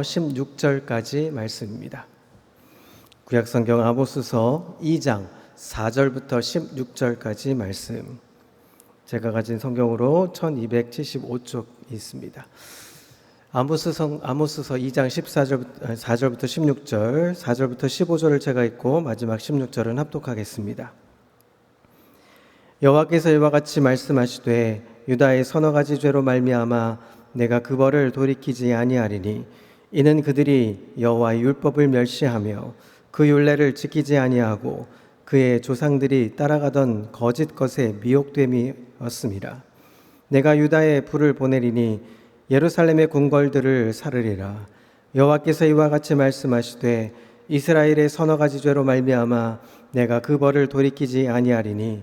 16절까지 말씀입니다. 구약성경 아모스서 2장 4절부터 16절까지 말씀. 제가 가진 성경으로 1275쪽 있습니다. 아모스서 2장 4절부터 16절, 4절부터 15절을 제가 읽고 마지막 16절은 합독하겠습니다. 여호와께서 이와 같이 말씀하시되 유다의 서너 가지 죄로 말미암아 내가 그 벌을 돌이키지 아니하리니 이는 그들이 여호와의 율법을 멸시하며 그 율례를 지키지 아니하고 그의 조상들이 따라가던 거짓 것에 미혹됨이었음이라. 내가 유다에 불을 보내리니 예루살렘의 궁궐들을 사르리라. 여호와께서 이와 같이 말씀하시되 이스라엘의 서너 가지 죄로 말미암아 내가 그 벌을 돌이키지 아니하리니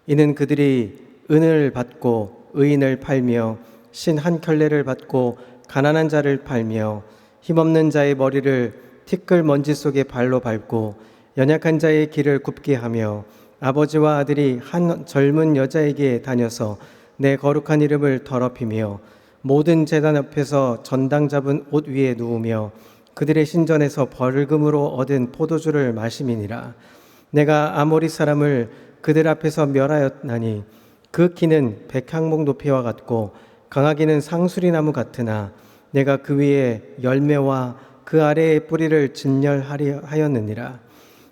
이는 그들이 은을 받고 의인을 팔며 신 한 켤레를 받고 가난한 자를 팔며 힘없는 자의 머리를 티끌 먼지 속에 발로 밟고 연약한 자의 길을 굽게 하며 아버지와 아들이 한 젊은 여자에게 다녀서 내 거룩한 이름을 더럽히며 모든 제단 앞에서 전당 잡은 옷 위에 누우며 그들의 신전에서 벌금으로 얻은 포도주를 마심이니라. 내가 아모리 사람을 그들 앞에서 멸하였나니 그 키는 백향목 높이와 같고 강하기는 상수리 나무 같으나 내가 그 위에 열매와 그 아래의 뿌리를 진열하였느니라.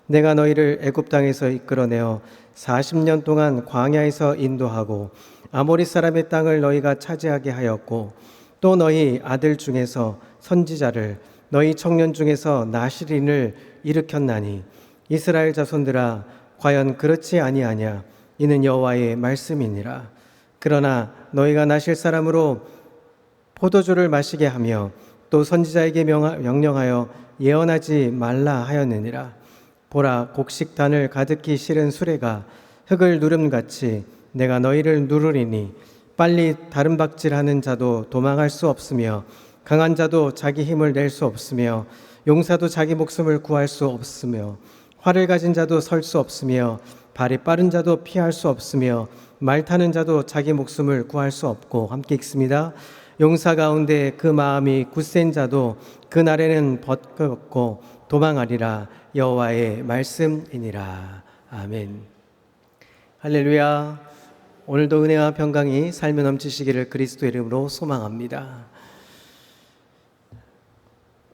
내가 너희를 애굽 땅에서 이끌어내어 40년 동안 광야에서 인도하고 아모리 사람의 땅을 너희가 차지하게 하였고 또 너희 아들 중에서 선지자를 너희 청년 중에서 나실인을 일으켰나니 이스라엘 자손들아 과연 그렇지 아니하냐. 이는 여호와의 말씀이니라. 그러나 너희가 나실 사람으로 포도주를 마시게 하며 또 선지자에게 명령하여 예언하지 말라 하였느니라. 보라, 곡식단을 가득히 실은 수레가 흙을 누름같이 내가 너희를 누르리니 빨리 다름박질하는 자도 도망할 수 없으며 강한 자도 자기 힘을 낼 수 없으며 용사도 자기 목숨을 구할 수 없으며 활을 가진 자도 설 수 없으며 발이 빠른 자도 피할 수 없으며 말 타는 자도 자기 목숨을 구할 수 없고. 함께 읽습니다. 용사 가운데 그 마음이 굳센 자도 그 날에는 벗고 도망하리라. 여호와의 말씀이니라. 아멘. 할렐루야. 오늘도 은혜와 평강이 삶에 넘치시기를 그리스도의 이름으로 소망합니다.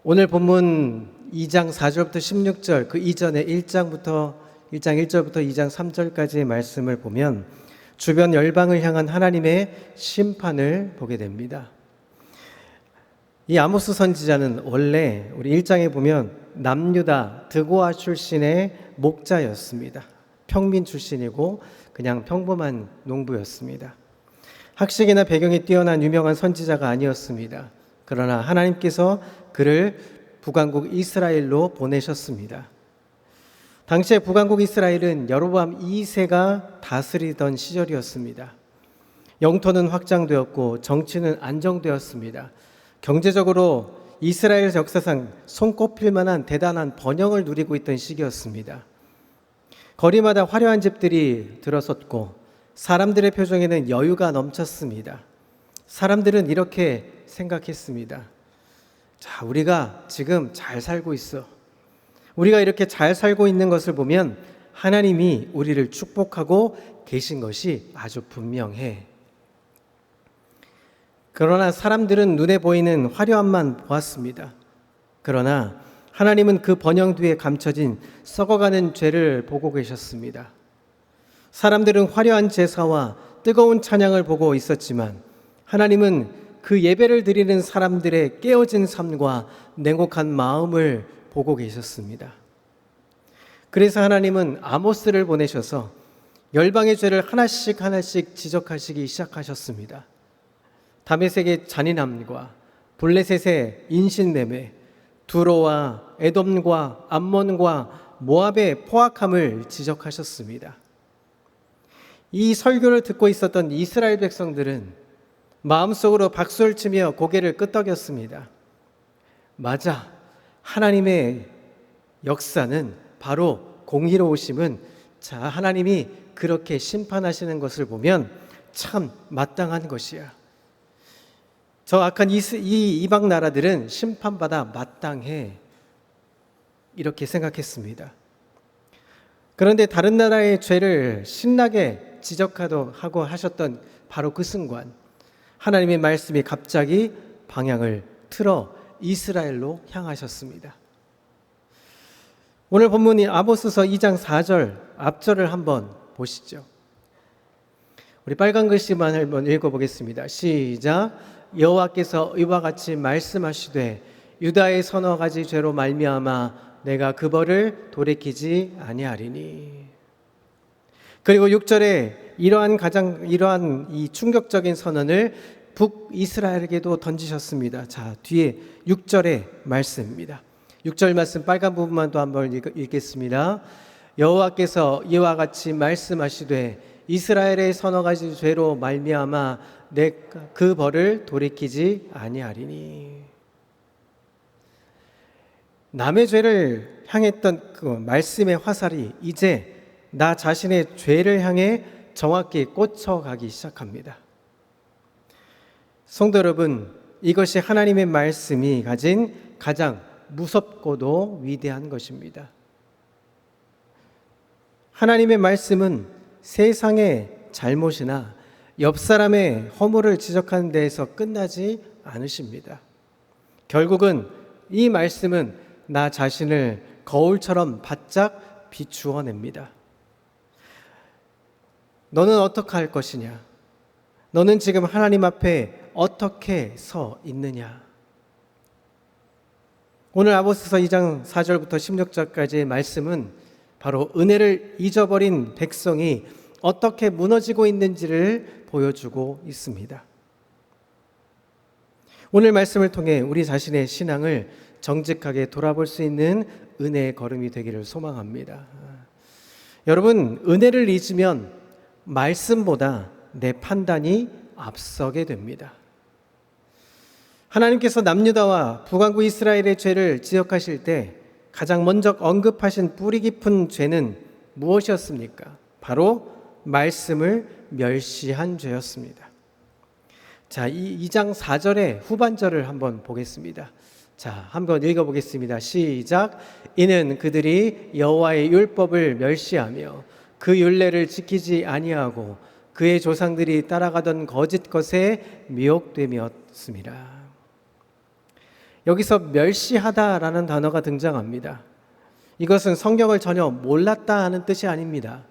오늘 본문 2장 4절부터 16절, 그 이전에 1장 1절부터 2장 3절까지의 말씀을 보면 주변 열방을 향한 하나님의 심판을 보게 됩니다. 이 아모스 선지자는 원래 우리 1장에 보면 남유다 드고아 출신의 목자였습니다. 평민 출신이고 그냥 평범한 농부였습니다. 학식이나 배경이 뛰어난 유명한 선지자가 아니었습니다. 그러나 하나님께서 그를 북왕국 이스라엘로 보내셨습니다. 당시에 북왕국 이스라엘은 여로보암 2세가 다스리던 시절이었습니다. 영토는 확장되었고 정치는 안정되었습니다. 경제적으로 이스라엘 역사상 손꼽힐 만한 대단한 번영을 누리고 있던 시기였습니다. 거리마다 화려한 집들이 들어섰고 사람들의 표정에는 여유가 넘쳤습니다. 사람들은 이렇게 생각했습니다. 자, 우리가 지금 잘 살고 있어. 우리가 이렇게 잘 살고 있는 것을 보면 하나님이 우리를 축복하고 계신 것이 아주 분명해. 그러나 사람들은 눈에 보이는 화려함만 보았습니다. 그러나 하나님은 그 번영 뒤에 감춰진 썩어가는 죄를 보고 계셨습니다. 사람들은 화려한 제사와 뜨거운 찬양을 보고 있었지만 하나님은 그 예배를 드리는 사람들의 깨어진 삶과 냉혹한 마음을 보고 계셨습니다. 그래서 하나님은 아모스를 보내셔서 열방의 죄를 하나씩 지적하시기 시작하셨습니다. 다메섹의 잔인함과 블레셋의 인신매매, 두로와 에돔과 암몬과 모압의 포악함을 지적하셨습니다. 이 설교를 듣고 있었던 이스라엘 백성들은 마음속으로 박수를 치며 고개를 끄덕였습니다. 맞아. 하나님의 역사는 바로 공의로우심은 하나님이 그렇게 심판하시는 것을 보면 참 마땅한 것이야. 저 악한 이 이방 나라들은 심판받아 마땅해 이렇게 생각했습니다. 그런데 다른 나라의 죄를 신나게 지적하고 하셨던 바로 그 순간 하나님의 말씀이 갑자기 방향을 틀어 이스라엘로 향하셨습니다. 오늘 본문이 아모스서 2장 4절 앞절을 한번 보시죠. 우리 빨간 글씨만 한번 읽어보겠습니다. 시작. 여호와께서 이와 같이 말씀하시되 유다의 서너 가지 죄로 말미암아 내가 그 벌을 돌이키지 아니하리니. 그리고 6절에 이러한 이 충격적인 선언을 북이스라엘에게도 던지셨습니다. 자, 뒤에 6절의 말씀입니다. 6절 말씀 빨간 부분만 또 한번 읽겠습니다. 여호와께서 이와 같이 말씀하시되 이스라엘의 서너 가지 죄로 말미암아 내가 그 벌을 돌이키지 아니하리니. 남의 죄를 향했던 그 말씀의 화살이 이제 나 자신의 죄를 향해 정확히 꽂혀가기 시작합니다. 성도 여러분, 이것이 하나님의 말씀이 가진 가장 무섭고도 위대한 것입니다. 하나님의 말씀은 세상의 잘못이나 옆 사람의 허물을 지적하는 데에서 끝나지 않으십니다. 결국은 이 말씀은 나 자신을 거울처럼 바짝 비추어 냅니다. 너는 어떻게 할 것이냐? 너는 지금 하나님 앞에 어떻게 서 있느냐? 오늘 아모스서 2장 4절부터 16절까지의 말씀은 바로 은혜를 잊어버린 백성이 어떻게 무너지고 있는지를 보여주고 있습니다. 오늘 말씀을 통해 우리 자신의 신앙을 정직하게 돌아볼 수 있는 은혜의 걸음이 되기를 소망합니다. 여러분, 은혜를 잊으면 말씀보다 내 판단이 앞서게 됩니다. 하나님께서 남유다와 북왕국 이스라엘의 죄를 지적하실 때 가장 먼저 언급하신 뿌리 깊은 죄는 무엇이었습니까? 바로 말씀을 멸시한 죄였습니다. 자, 이 2장 4절의 후반절을 한번 보겠습니다. 자, 한번 읽어보겠습니다. 시작. 이는 그들이 여호와의 율법을 멸시하며 그 율례를 지키지 아니하고 그의 조상들이 따라가던 거짓 것에 미혹됨이었습니다. 여기서 멸시하다라는 단어가 등장합니다. 이것은 성경을 전혀 몰랐다 하는 뜻이 아닙니다.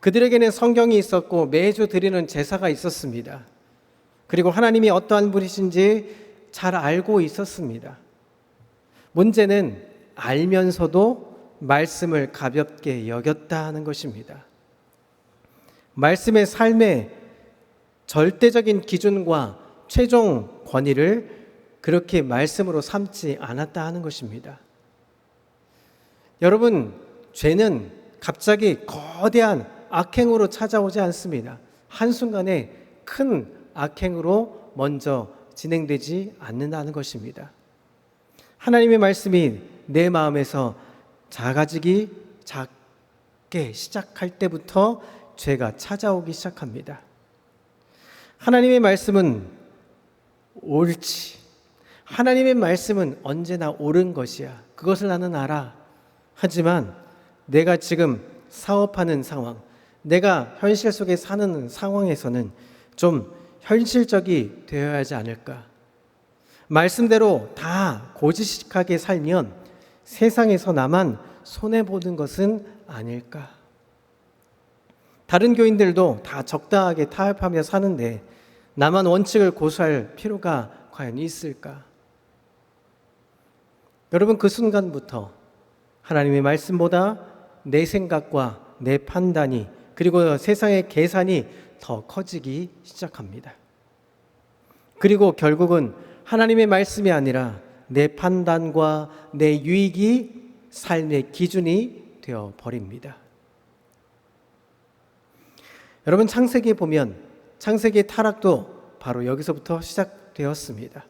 그들에게는 성경이 있었고 매주 드리는 제사가 있었습니다. 그리고 하나님이 어떠한 분이신지 잘 알고 있었습니다. 문제는 알면서도 말씀을 가볍게 여겼다 하는 것입니다. 말씀의 삶의 절대적인 기준과 최종 권위를 그렇게 말씀으로 삼지 않았다 하는 것입니다. 여러분, 죄는 갑자기 거대한 악행으로 찾아오지 않습니다. 한순간에 큰 악행으로 먼저 진행되지 않는다는 것입니다. 하나님의 말씀이 내 마음에서 작게 시작할 때부터 죄가 찾아오기 시작합니다. 하나님의 말씀은 옳지. 하나님의 말씀은 언제나 옳은 것이야. 그것을 나는 알아. 하지만 내가 지금 사업하는 상황, 내가 현실 속에 사는 상황에서는 좀 현실적이 되어야 하지 않을까? 말씀대로 다 고지식하게 살면 세상에서 나만 손해보는 것은 아닐까? 다른 교인들도 다 적당하게 타협하며 사는데 나만 원칙을 고수할 필요가 과연 있을까? 여러분, 그 순간부터 하나님의 말씀보다 내 생각과 내 판단이 그리고 세상의 계산이 더 커지기 시작합니다. 그리고 결국은 하나님의 말씀이 아니라 내 판단과 내 유익이 삶의 기준이 되어 버립니다. 여러분, 창세기에 보면 창세기의 타락도 바로 여기서부터 시작되었습니다.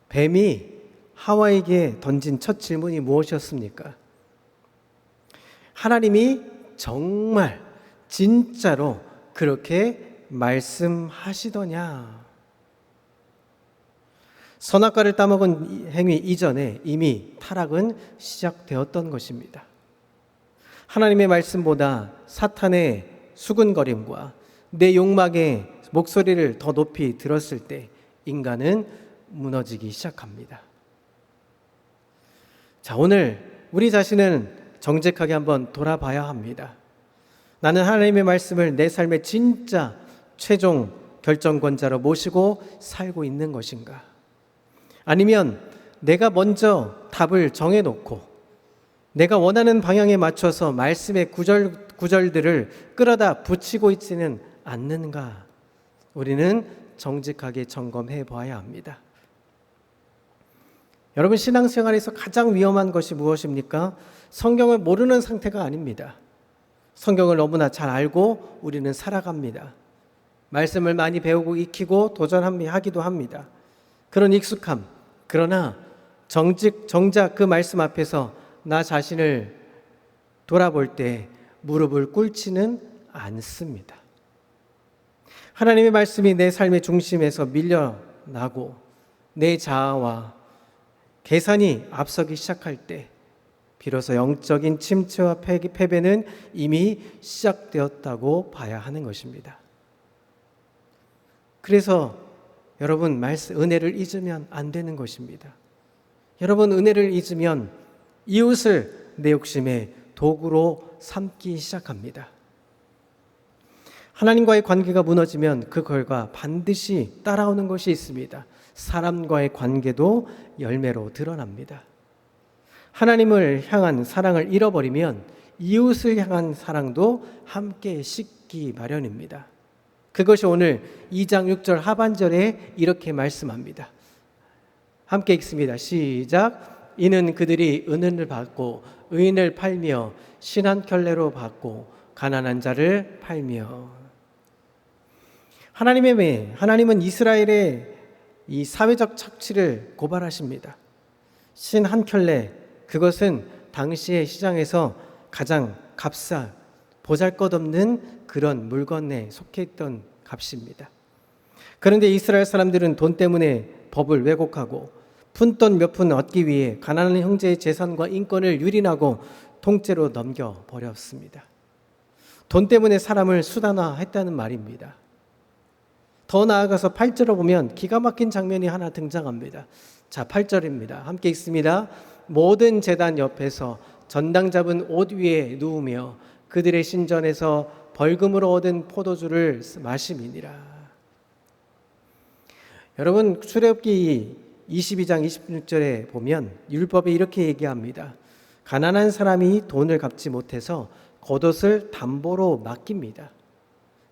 뱀이 하와에게 던진 첫 질문이 무엇이었습니까? 하나님이 정말 진짜로 그렇게 말씀하시더냐? 선악과를 따먹은 행위 이전에 이미 타락은 시작되었던 것입니다. 하나님의 말씀보다 사탄의 수군거림과 내 욕망의 목소리를 더 높이 들었을 때 인간은 무너지기 시작합니다. 자, 오늘 우리 자신은 정직하게 한번 돌아봐야 합니다. 나는 하나님의 말씀을 내 삶의 진짜 최종 결정권자로 모시고 살고 있는 것인가? 아니면 내가 먼저 답을 정해놓고 내가 원하는 방향에 맞춰서 말씀의 구절들을 끌어다 붙이고 있지는 않는가? 우리는 정직하게 점검해 봐야 합니다. 여러분, 신앙생활에서 가장 위험한 것이 무엇입니까? 성경을 모르는 상태가 아닙니다. 성경을 너무나 잘 알고 우리는 살아갑니다. 말씀을 많이 배우고 익히고 도전하기도 합니다. 그런 익숙함, 그러나 정작 그 말씀 앞에서 나 자신을 돌아볼 때 무릎을 꿇지는 않습니다. 하나님의 말씀이 내 삶의 중심에서 밀려나고 내 자아와 계산이 앞서기 시작할 때 비로소 영적인 침체와 패배는 이미 시작되었다고 봐야 하는 것입니다. 그래서 여러분, 은혜를 잊으면 안 되는 것입니다. 여러분, 은혜를 잊으면 이웃을 내 욕심의 도구로 삼기 시작합니다. 하나님과의 관계가 무너지면 그 결과 반드시 따라오는 것이 있습니다. 사람과의 관계도 열매로 드러납니다. 하나님을 향한 사랑을 잃어버리면 이웃을 향한 사랑도 함께 식기 마련입니다. 그것이 오늘 2장 6절 하반절에 이렇게 말씀합니다. 함께 읽습니다. 시작. 이는 그들이 은은을 받고 의인을 팔며 신 한 켤레로 받고 가난한 자를 팔며. 하나님은 이스라엘의 이 사회적 착취를 고발하십니다. 신 한 켤레, 그것은 당시의 시장에서 가장 보잘것없는 그런 물건에 속해 있던 값입니다. 그런데 이스라엘 사람들은 돈 때문에 법을 왜곡하고 푼돈 몇 푼 얻기 위해 가난한 형제의 재산과 인권을 유린하고 통째로 넘겨버렸습니다. 돈 때문에 사람을 수단화했다는 말입니다. 더 나아가서 8절을 보면 기가 막힌 장면이 하나 등장합니다. 자, 8절입니다. 함께 읽습니다. 모든 제단 옆에서 전당 잡은 옷 위에 누우며 그들의 신전에서 벌금으로 얻은 포도주를 마심이니라. 여러분, 출애굽기 22장 26절에 보면 율법에 이렇게 얘기합니다. 가난한 사람이 돈을 갚지 못해서 겉옷을 담보로 맡깁니다.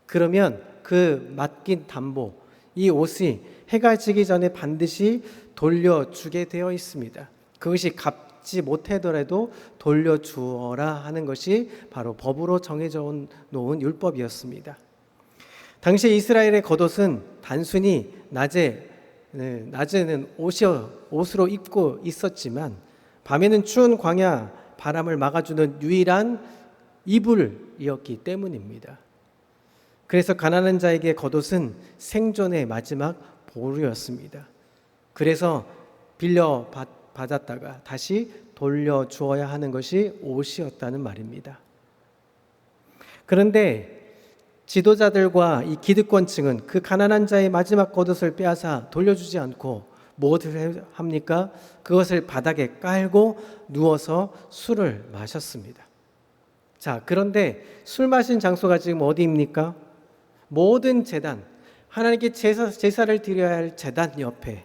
그러면 그 맡긴 담보, 이 옷이 해가 지기 전에 반드시 돌려주게 되어 있습니다. 그것이 갚지 못하더라도 돌려주어라 하는 것이 바로 법으로 정해져 놓은 율법이었습니다. 당시 이스라엘의 겉옷은 단순히 낮에는 옷으로 입고 있었지만 밤에는 추운 광야 바람을 막아주는 유일한 이불이었기 때문입니다. 그래서 가난한 자에게 겉옷은 생존의 마지막 보루였습니다. 그래서 빌려 받았다가 다시 돌려주어야 하는 것이 옷이었다는 말입니다. 그런데 지도자들과 이 기득권층은 그 가난한 자의 마지막 겉옷을 빼앗아 돌려주지 않고 무엇을 합니까? 그것을 바닥에 깔고 누워서 술을 마셨습니다. 자, 그런데 술 마신 장소가 지금 어디입니까? 모든 제단, 하나님께 제사를 드려야 할 제단 옆에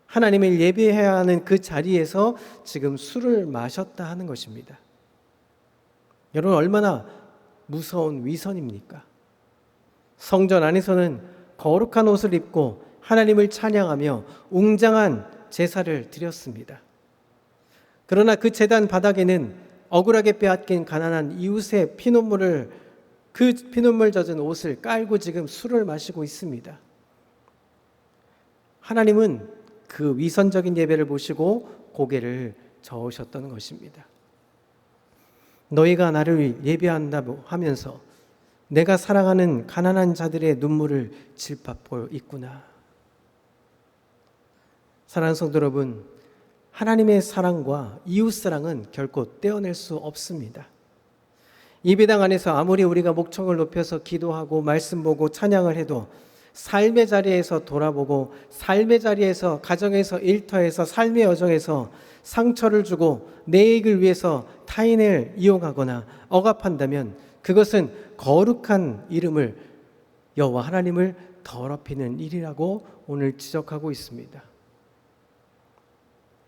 하나님을 예배해야 하는 그 자리에서 지금 술을 마셨다 하는 것입니다. 여러분, 얼마나 무서운 위선입니까? 성전 안에서는 거룩한 옷을 입고 하나님을 찬양하며 웅장한 제사를 드렸습니다. 그러나 그 제단 바닥에는 억울하게 빼앗긴 가난한 이웃의 그 피눈물 젖은 옷을 깔고 지금 술을 마시고 있습니다. 하나님은 그 위선적인 예배를 보시고 고개를 저으셨던 것입니다. 너희가 나를 예배한다고 하면서 내가 사랑하는 가난한 자들의 눈물을 질밟고 있구나. 사랑하는 성도 여러분, 하나님의 사랑과 이웃 사랑은 결코 떼어낼 수 없습니다. 예배당 안에서 아무리 우리가 목청을 높여서 기도하고 말씀 보고 찬양을 해도 삶의 자리에서 돌아보고 삶의 자리에서 가정에서 일터에서 삶의 여정에서 상처를 주고 내 이익을 위해서 타인을 이용하거나 억압한다면 그것은 거룩한 이름을 여호와 하나님을 더럽히는 일이라고 오늘 지적하고 있습니다.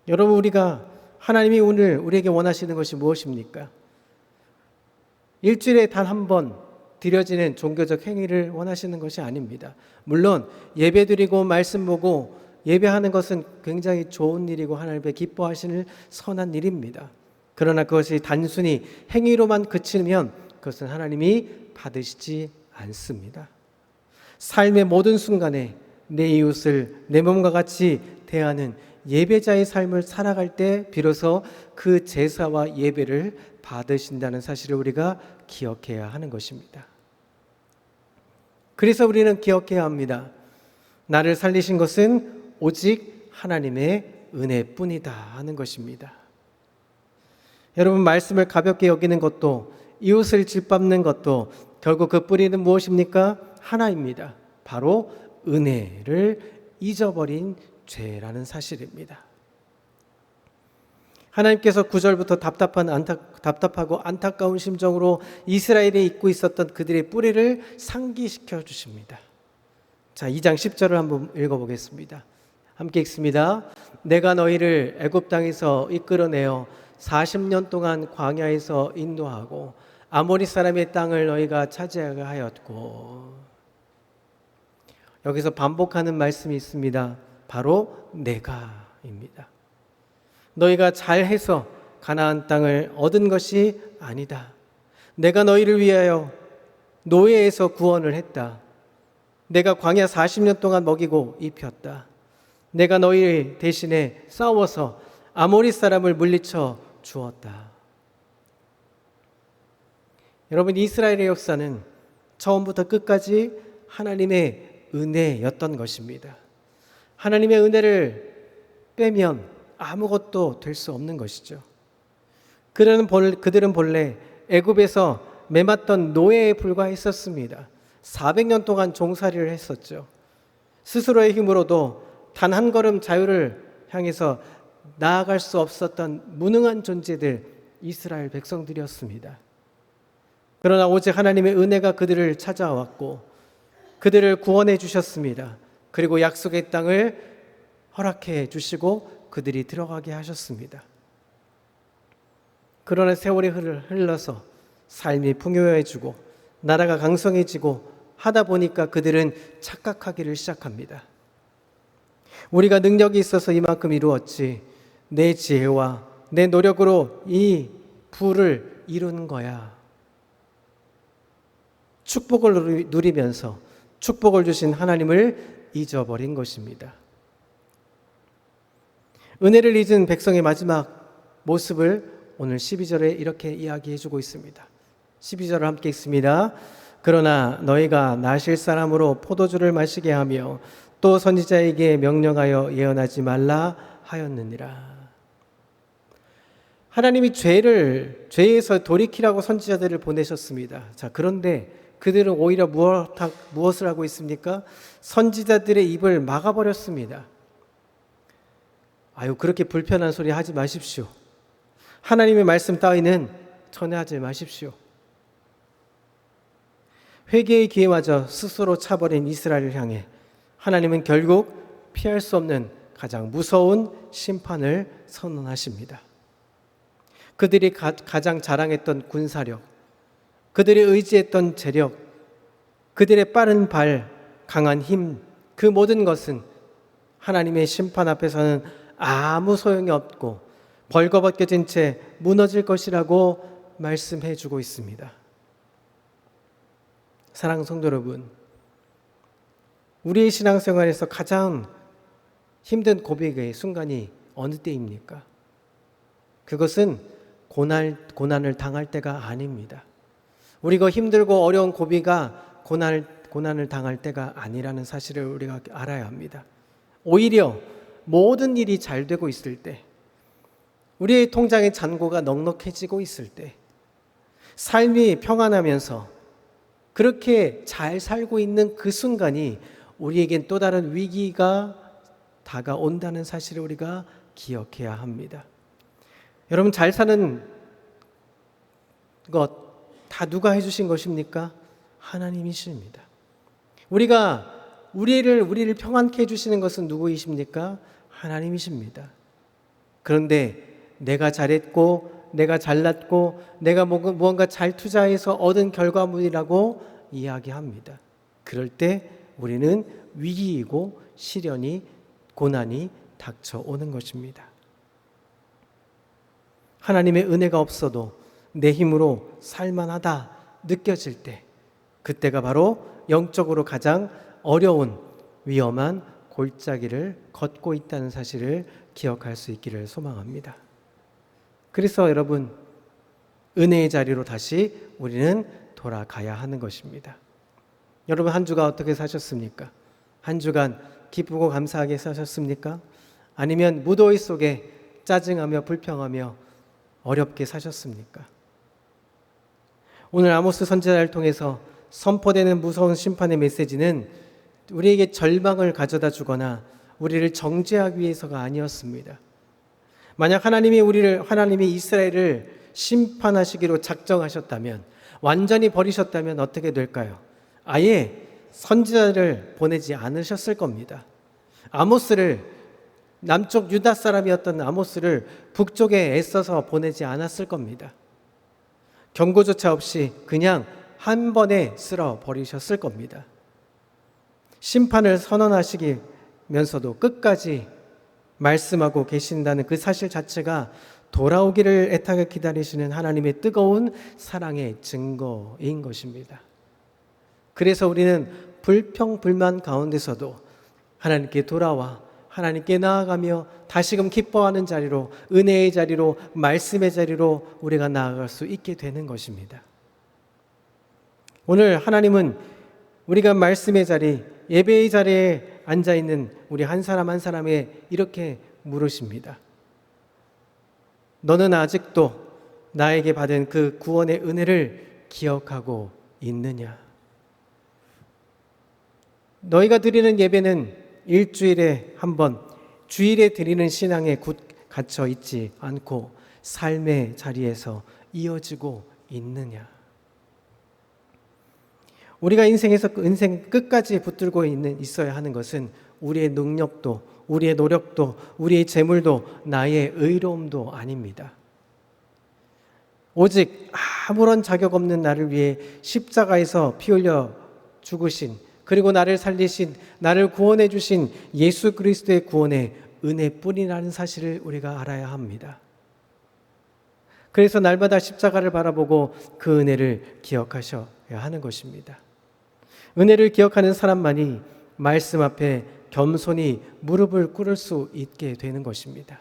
여러분, 우리가 하나님이 오늘 우리에게 원하시는 것이 무엇입니까? 일주일에 단 한 번 드려지는 종교적 행위를 원하시는 것이 아닙니다. 물론 예배드리고 말씀 보고 예배하는 것은 굉장히 좋은 일이고 하나님의 기뻐하시는 선한 일입니다. 그러나 그것이 단순히 행위로만 그치면 그것은 하나님이 받으시지 않습니다. 삶의 모든 순간에 내 이웃을 내 몸과 같이 대하는 예배자의 삶을 살아갈 때 비로소 그 제사와 예배를 받으신다는 사실을 우리가 기억해야 하는 것입니다. 그래서 우리는 기억해야 합니다. 나를 살리신 것은 오직 하나님의 은혜뿐이다 하는 것입니다. 여러분, 말씀을 가볍게 여기는 것도 이웃을 짓밟는 것도 결국 그 뿌리는 무엇입니까? 하나입니다. 바로 은혜를 잊어버린 죄라는 사실입니다. 하나님께서 9절부터 답답하고 안타까운 심정으로 이스라엘에 있고 있었던 그들의 뿌리를 상기시켜 주십니다. 자, 2장 10절을 한번 읽어보겠습니다. 함께 읽습니다. 내가 너희를 애굽 땅에서 이끌어내어 40년 동안 광야에서 인도하고 아모리 사람의 땅을 너희가 차지하게 하였고, 여기서 반복하는 말씀이 있습니다. 바로 내가입니다. 너희가 잘해서 가나안 땅을 얻은 것이 아니다. 내가 너희를 위하여 노예에서 구원을 했다. 내가 광야 40년 동안 먹이고 입혔다. 내가 너희 대신에 싸워서 아모리 사람을 물리쳐 주었다. 여러분, 이스라엘의 역사는 처음부터 끝까지 하나님의 은혜였던 것입니다. 하나님의 은혜를 빼면 아무것도 될 수 없는 것이죠. 그들은 본래 애굽에서 매맞던 노예에 불과했었습니다. 400년 동안 종살이를 했었죠. 스스로의 힘으로도 단 한 걸음 자유를 향해서 나아갈 수 없었던 무능한 존재들, 이스라엘 백성들이었습니다. 그러나 오직 하나님의 은혜가 그들을 찾아왔고 그들을 구원해 주셨습니다. 그리고 약속의 땅을 허락해 주시고 그들이 들어가게 하셨습니다. 그러나 세월이 흘러서 삶이 풍요해지고 나라가 강성해지고 하다 보니까 그들은 착각하기를 시작합니다. 우리가 능력이 있어서 이만큼 이루었지, 내 지혜와 내 노력으로 이 부를 이루는 거야. 축복을 누리면서 축복을 주신 하나님을 잊어버린 것입니다. 은혜를 잊은 백성의 마지막 모습을 오늘 12절에 이렇게 이야기해 주고 있습니다. 12절을 함께 읽습니다. 그러나 너희가 나실 사람으로 포도주를 마시게 하며 또 선지자에게 명령하여 예언하지 말라 하였느니라. 하나님이 죄에서 돌이키라고 선지자들을 보내셨습니다. 자, 그런데 그들은 오히려 무엇을 하고 있습니까? 선지자들의 입을 막아버렸습니다. 아유, 그렇게 불편한 소리 하지 마십시오. 하나님의 말씀 따위는 전하지 마십시오. 회개의 기회마저 스스로 차버린 이스라엘을 향해 하나님은 결국 피할 수 없는 가장 무서운 심판을 선언하십니다. 그들이 가장 자랑했던 군사력, 그들이 의지했던 재력, 그들의 빠른 발, 강한 힘, 그 모든 것은 하나님의 심판 앞에서는 아무 소용이 없고 벌거벗겨진 채 무너질 것이라고 말씀해 주고 있습니다. 사랑하는 성도 여러분, 우리의 신앙생활에서 가장 힘든 고백의 순간이 어느 때입니까? 그것은 고난을 당할 때가 아닙니다. 우리가 힘들고 어려운 고비가 고난을 당할 때가 아니라는 사실을 우리가 알아야 합니다. 오히려 모든 일이 잘 되고 있을 때, 우리의 통장의 잔고가 넉넉해지고 있을 때, 삶이 평안하면서 그렇게 잘 살고 있는 그 순간이 우리에겐 또 다른 위기가 다가온다는 사실을 우리가 기억해야 합니다. 여러분, 잘 사는 것 다 누가 해주신 것입니까? 하나님이십니다. 우리를 평안케 해주시는 것은 누구이십니까? 하나님이십니다. 그런데 내가 잘했고, 내가 잘났고, 내가 무언가 잘 투자해서 얻은 결과물이라고 이야기합니다. 그럴 때 우리는 위기이고 시련이, 고난이 닥쳐오는 것입니다. 하나님의 은혜가 없어도 내 힘으로 살만하다 느껴질 때, 그때가 바로 영적으로 가장 어려운 위험한 골짜기를 걷고 있다는 사실을 기억할 수 있기를 소망합니다. 그래서 여러분, 은혜의 자리로 다시 우리는 돌아가야 하는 것입니다. 여러분, 한 주가 어떻게 사셨습니까? 한 주간 기쁘고 감사하게 사셨습니까? 아니면 무더위 속에 짜증하며 불평하며 어렵게 사셨습니까? 오늘 아모스 선지자를 통해서 선포되는 무서운 심판의 메시지는 우리에게 절망을 가져다 주거나 우리를 정죄하기 위해서가 아니었습니다. 만약 하나님이 이스라엘을 심판하시기로 작정하셨다면, 완전히 버리셨다면 어떻게 될까요? 아예 선지자를 보내지 않으셨을 겁니다. 남쪽 유다 사람이었던 아모스를 북쪽에 애써서 보내지 않았을 겁니다. 경고조차 없이 그냥 한 번에 쓸어 버리셨을 겁니다. 심판을 선언하시면서도 끝까지 말씀하고 계신다는 그 사실 자체가 돌아오기를 애타게 기다리시는 하나님의 뜨거운 사랑의 증거인 것입니다. 그래서 우리는 불평불만 가운데서도 하나님께 돌아와 하나님께 나아가며 다시금 기뻐하는 자리로, 은혜의 자리로, 말씀의 자리로 우리가 나아갈 수 있게 되는 것입니다. 오늘 하나님은 우리가 말씀의 자리, 예배의 자리에 앉아있는 우리 한 사람 한 사람에 이렇게 물으십니다. 너는 아직도 나에게 받은 그 구원의 은혜를 기억하고 있느냐? 너희가 드리는 예배는 일주일에 한 번, 주일에 드리는 신앙에 굳 갇혀 있지 않고 삶의 자리에서 이어지고 있느냐? 우리가 인생 끝까지 붙들고 있어야 하는 것은 우리의 능력도, 우리의 노력도, 우리의 재물도, 나의 의로움도 아닙니다. 오직 아무런 자격 없는 나를 위해 십자가에서 피 흘려 죽으신, 그리고 나를 살리신, 나를 구원해 주신 예수 그리스도의 구원의 은혜뿐이라는 사실을 우리가 알아야 합니다. 그래서 날마다 십자가를 바라보고 그 은혜를 기억하셔야 하는 것입니다. 은혜를 기억하는 사람만이 말씀 앞에 겸손히 무릎을 꿇을 수 있게 되는 것입니다.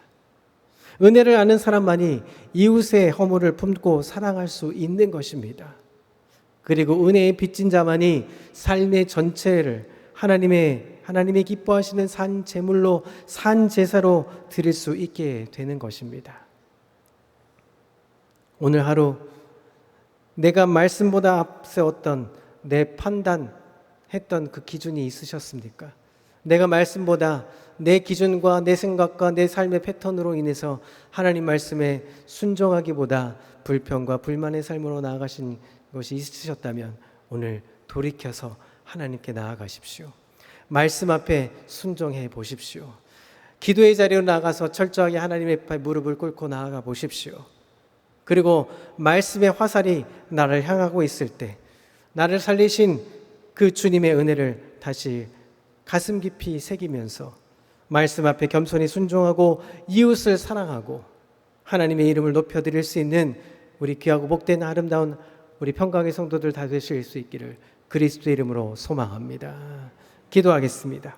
은혜를 아는 사람만이 이웃의 허물을 품고 사랑할 수 있는 것입니다. 그리고 은혜에 빚진 자만이 삶의 전체를 하나님이 기뻐하시는 산 제물로, 산 제사로 드릴 수 있게 되는 것입니다. 오늘 하루 내가 말씀보다 앞세웠던 내 판단했던 그 기준이 있으셨습니까? 내가 말씀보다 내 기준과 내 생각과 내 삶의 패턴으로 인해서 하나님 말씀에 순종하기보다 불평과 불만의 삶으로 나아가신 것이 있으셨다면 오늘 돌이켜서 하나님께 나아가십시오. 말씀 앞에 순종해 보십시오. 기도의 자리로 나가서 철저하게 하나님의 앞에 무릎을 꿇고 나아가 보십시오. 그리고 말씀의 화살이 나를 향하고 있을 때 나를 살리신 그 주님의 은혜를 다시 가슴 깊이 새기면서 말씀 앞에 겸손히 순종하고 이웃을 사랑하고 하나님의 이름을 높여드릴 수 있는 우리 귀하고 복된 아름다운 우리 평강의 성도들 다 되실 수 있기를 그리스도의 이름으로 소망합니다. 기도하겠습니다.